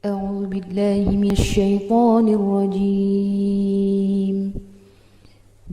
أعوذ بالله من الشيطان الرجيم.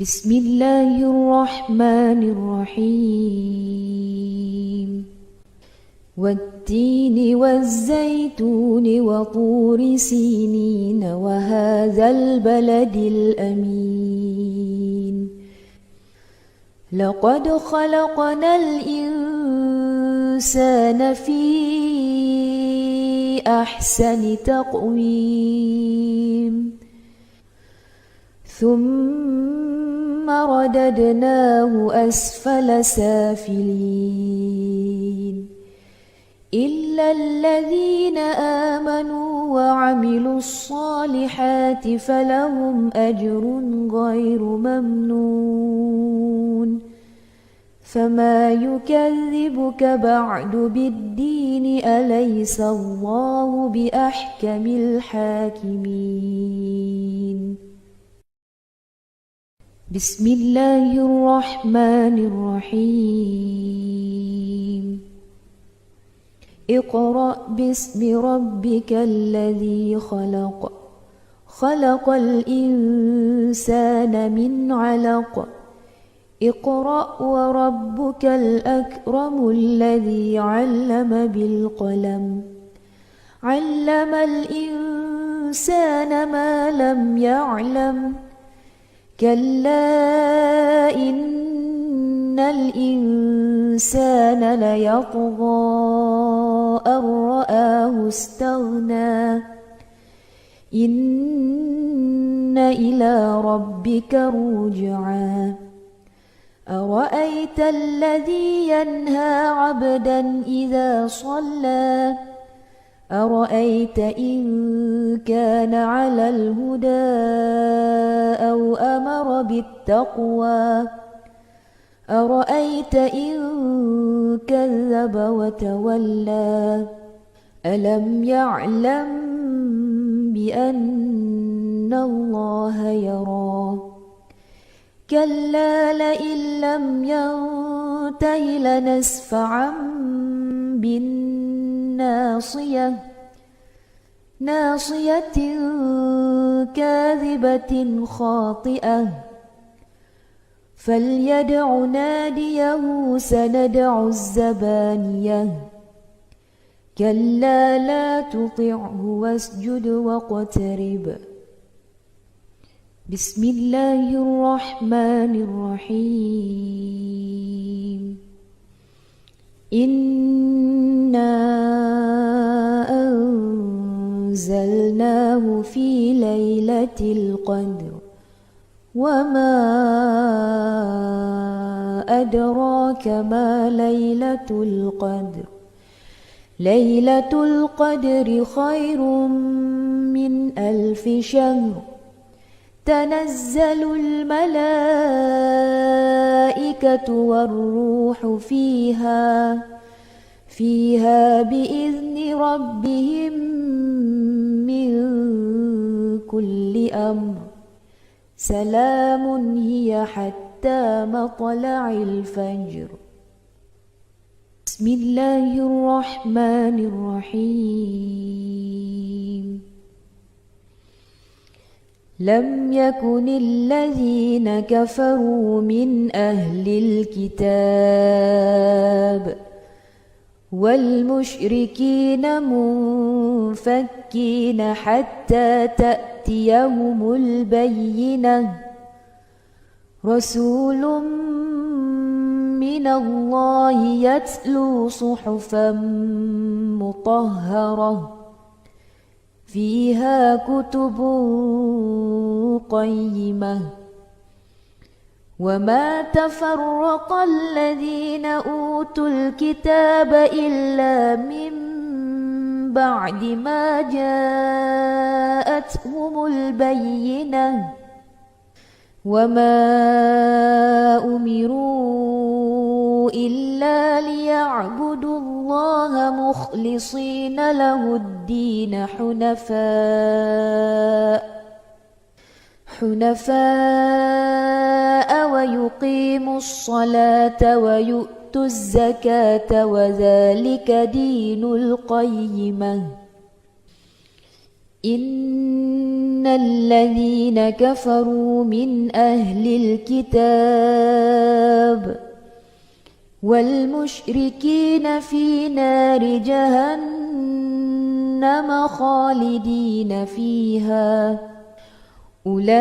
بسم الله الرحمن الرحيم. والتين والزيتون وطور سينين وهذا البلد الأمين. لقد خلقنا الإنسان في أحسن تقويم ثم رددناه أسفل سافلين إلا الذين آمنوا وعملوا الصالحات فلهم أجر غير ممنون. فما يكذبك بعد بالدين أليس الله بأحكم الحاكمين. بسم الله الرحمن الرحيم. اقرأ باسم ربك الذي خلق. خلق الإنسان من علق. اقرأ وربك الأكرم الذي علم بالقلم. علم الإنسان ما لم يعلم. كلا إن الإنسان ليطغى أن رآه استغنى. إن إلى ربك رجعا. أرأيت الذي ينهى عبدا إذا صلى. أرأيت إن كان على الهدى أو أمر بالتقوى. أرأيت إن كذب وتولى. ألم يعلم بأن الله يرى. كلا لئن لم ينته لنسفعا بالناصية. ناصية كاذبة خاطئة. فليدع ناديه سندع الزبانية. كلا لا تطعه واسجد واقترب. بسم الله الرحمن الرحيم. إنا أنزلناه في ليلة القدر وما أدراك ما ليلة القدر. ليلة القدر خير من 1000 شهر. تنزل الملائكة والروح فيها بإذن ربهم من كل أمر. سلام هي حتى مطلع الفجر. بسم الله الرحمن الرحيم. لم يكن الذين كفروا من أهل الكتاب والمشركين منفكين حتى تأتيهم البينة. رسول من الله يتلو صحفا مطهرة فيها كتب قيمة. وما تفرق الذين أوتوا الكتاب إلا من بعد ما جاءتهم البينة. وما أمروا إلا ليعبدوا الله مخلصين له الدين حنفاء ويقيموا الصلاة ويؤتوا الزكاة وذلك دين القيمة. إن الذين كفروا من أهل الكتاب والمشركين في نار جهنم خالدين فيها أولئك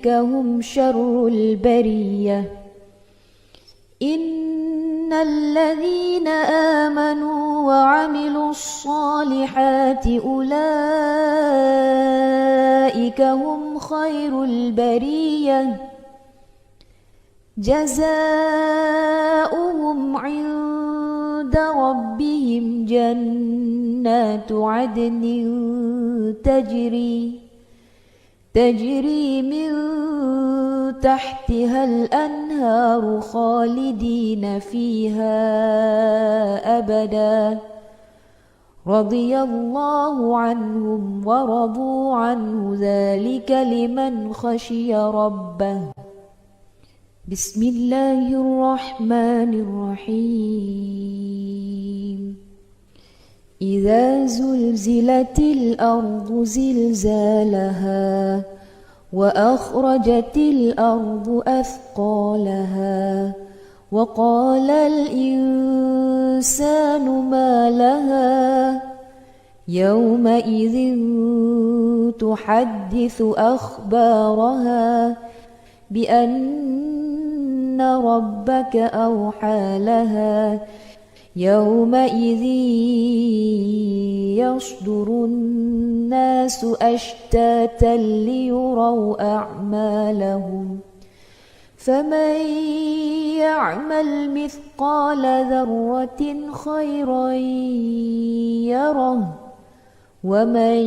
هم شر البرية إن الذين آمنوا وعملوا الصالحات أولئك هم خير البرية جزاؤهم عند ربهم جنات عدن تجري من تحتها الأنهار خالدين فيها أبدا رضي الله عنهم ورضوا عنه ذلك لمن خشي ربه. بسم الله الرحمن الرحيم. إذا زلزلت الأرض زلزالها وأخرجت الأرض أثقالها وقال الإنسان ما لها يومئذ تحدث أخبارها بأن ربك أوحى لها يومئذ يصدر الناس أشتاتا ليروا أعمالهم فمن يعمل مثقال ذرة خيرا يره ومن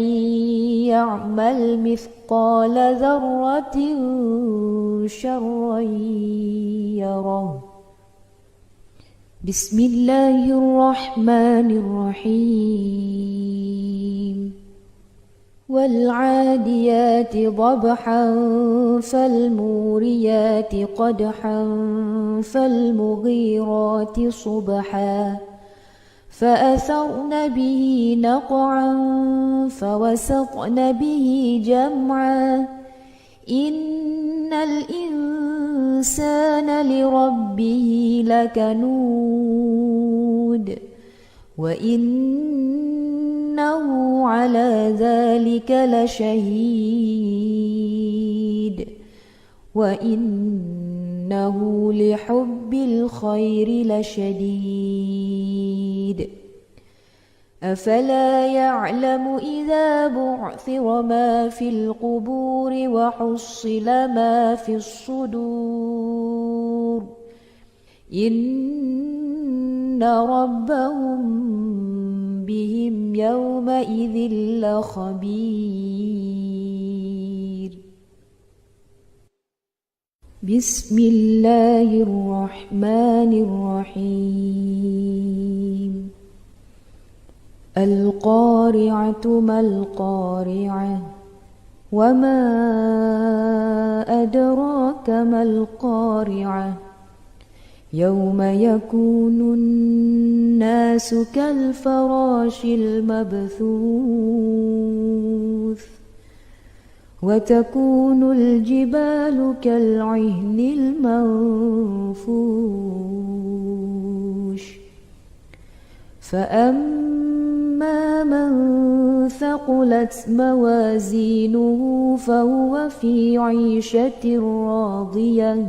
يعمل مثقال ذرة شرا يره. بسم الله الرحمن الرحيم. والعاديات ضبحا فالموريات قدحا فالمغيرات صبحا فأثرن به نقعا فوسطن به جمعا إن الإنسان لربه لكنود وإنه على ذلك لشهيد وإنه لحب الخير لشديد. أفلا يعلم إذا بعثر ما في القبور وحصل ما في الصدور إن ربهم بهم يومئذ لخبير. بسم الله الرحمن الرحيم. القارعة ما القارعة وما أدراك ما القارعة يوم يكون الناس كالفراش المبثوث وتكون الجبال كالعهن المنفوش فأما من ثقلت موازينه فهو في عيشة راضية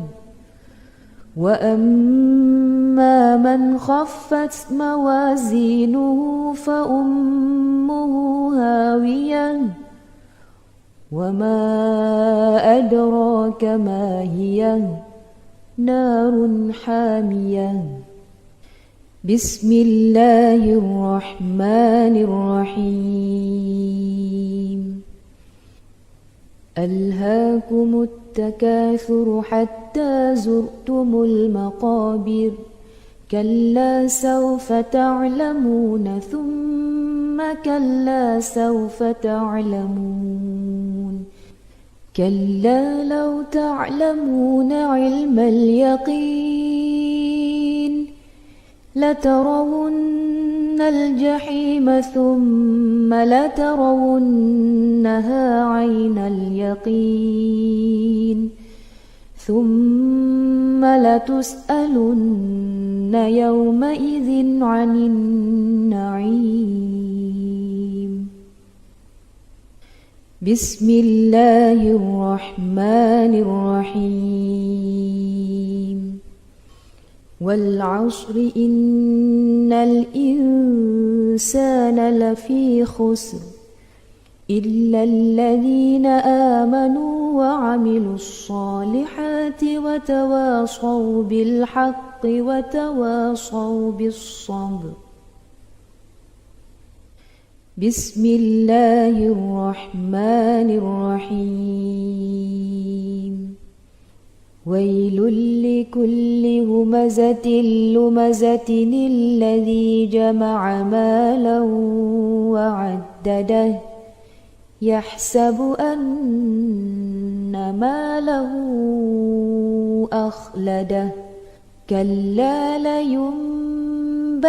وأما من خفت موازينه فأمه هاوية وما أدراك ما هي نار حامية. بسم الله الرحمن الرحيم. ألهاكم التكاثر حتى زرتم المقابر كلا سوف تعلمون ثم كلا سوف تعلمون كلا لو تعلمون علم اليقين لترون الجحيم ثم لترونها عين اليقين ثم لتسألن يومئذ عن النعيم. بسم الله الرحمن الرحيم. والعصر إن الإنسان لفي خسر إلا الذين آمنوا وعملوا الصالحات وتواصوا بالحق وتواصوا بالصبر. بسم الله الرحمن الرحيم. ويل لكل همزة لمزة الذي جمع مالا وعدده يحسب أن ماله أخلده كلا لينبذن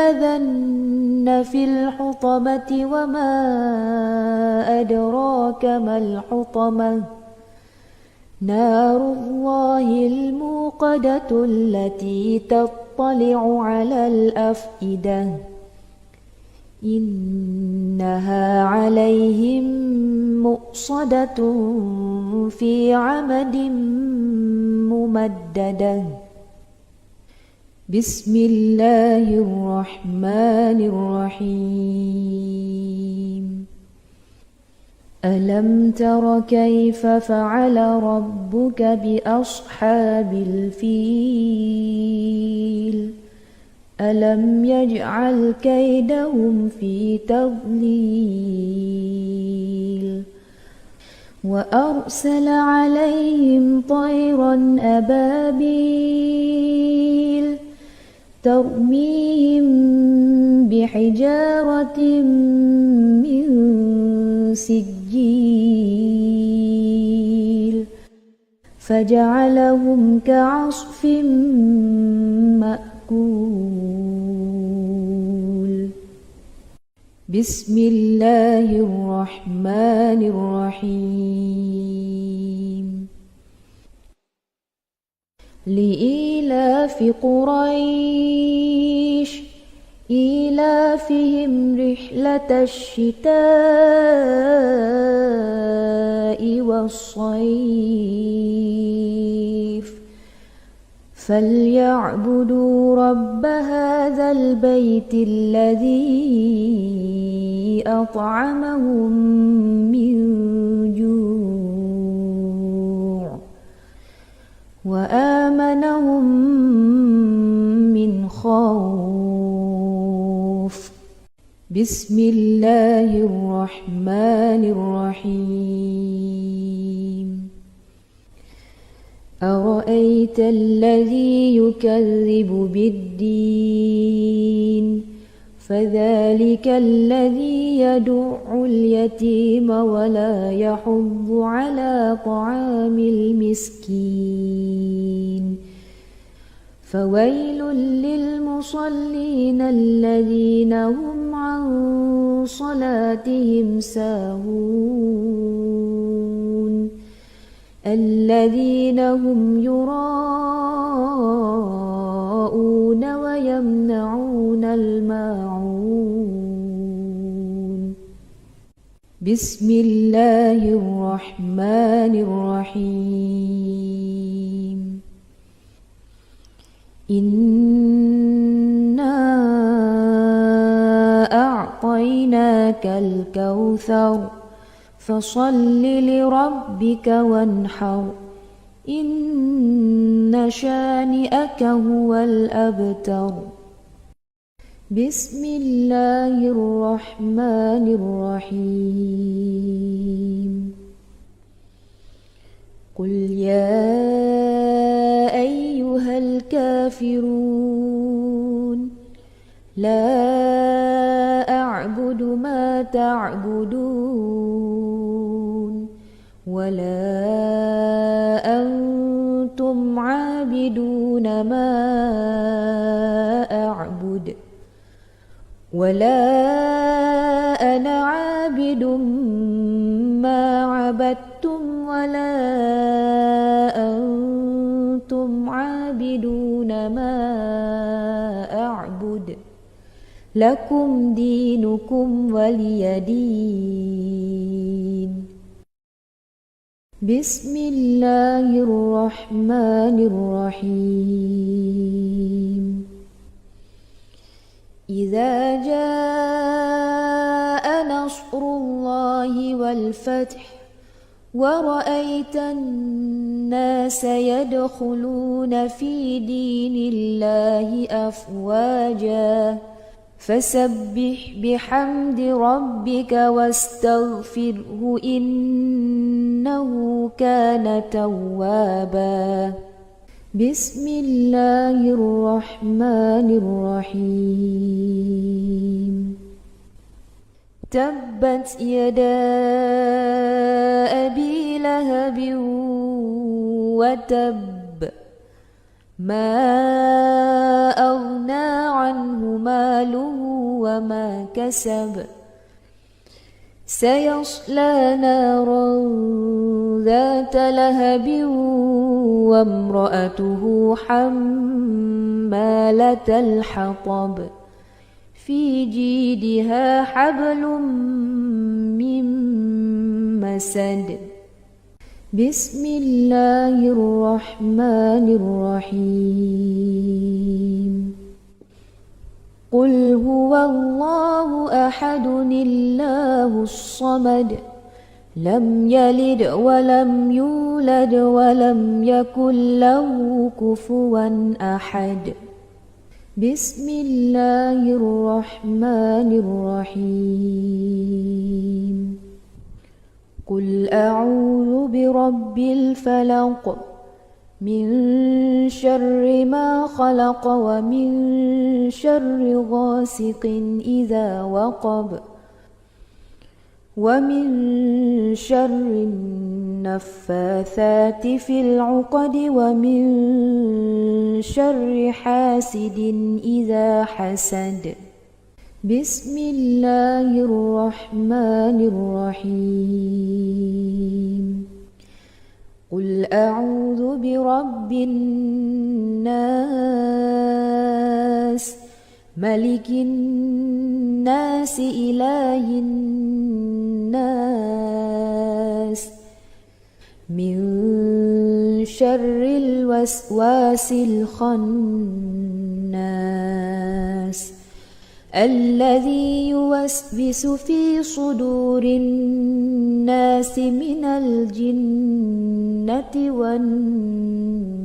في الحطمة وما أدراك ما الحطمة نار الله الموقدة التي تطلع على الأفئدة إنها عليهم مؤصدة في عمد ممددة. بسم الله الرحمن الرحيم. ألم تر كيف فعل ربك بأصحاب الفيل ألم يجعل كيدهم في تضليل وأرسل عليهم طيرا أبابيل ترميهم بحجارة من سجيل فجعلهم كعصف مأكول. بسم الله الرحمن الرحيم. لإيلاف قريش إيلافهم رحلة الشتاء والصيف فليعبدوا رب هذا البيت الذي أطعمهم من جوع وآمنهم من خوف. بسم الله الرحمن الرحيم. أرأيت الذي يكذب بالدين فذلك الذي يدع اليتيم ولا يحض على طعام المسكين فويل للمصلين الذين هم عن صلاتهم ساهون الذين هم يراءون ويمنعون الماعون. بسم الله الرحمن الرحيم. إنا أعطيناك الكوثر فصل لربك وانحر إن شانئك هو الأبتر. بسم الله الرحمن الرحيم. قل يا أيها الكافرون لا أعبد ما تعبدون ولا أنتم عابدون ما أعبد ولا أنا عابد ما عبدتم ولا أنتم عابدون ما أعبد لكم دينكم ولي دين. بسم الله الرحمن الرحيم. إذا جاء نصر الله والفتح ورأيت الناس يدخلون في دين الله أفواجا فسبح بحمد ربك واستغفره إنه كان توابا. بسم الله الرحمن الرحيم. تبت يدا أبي لهب وتب ما أغنى عنه ماله وما كسب سيصلى نارا ذات لهب وامرأته حمالة الحطب في جيدها حبل من مسد. بسم الله الرحمن الرحيم. قل هو الله أحد الله الصمد لم يلد ولم يولد ولم يكن له كفوا أحد. بسم الله الرحمن الرحيم. قل أعوذ برب الفلق من شر ما خلق ومن شر غاسق إذا وقب ومن شر النفاثات في العقد ومن شر حاسد إذا حسد. بسم الله الرحمن الرحيم. قل أعوذ برب الناس ملك الناس إله الناس من شر الوسواس الخناس الذي يوسوس في صدور الناس من الجنة والناس.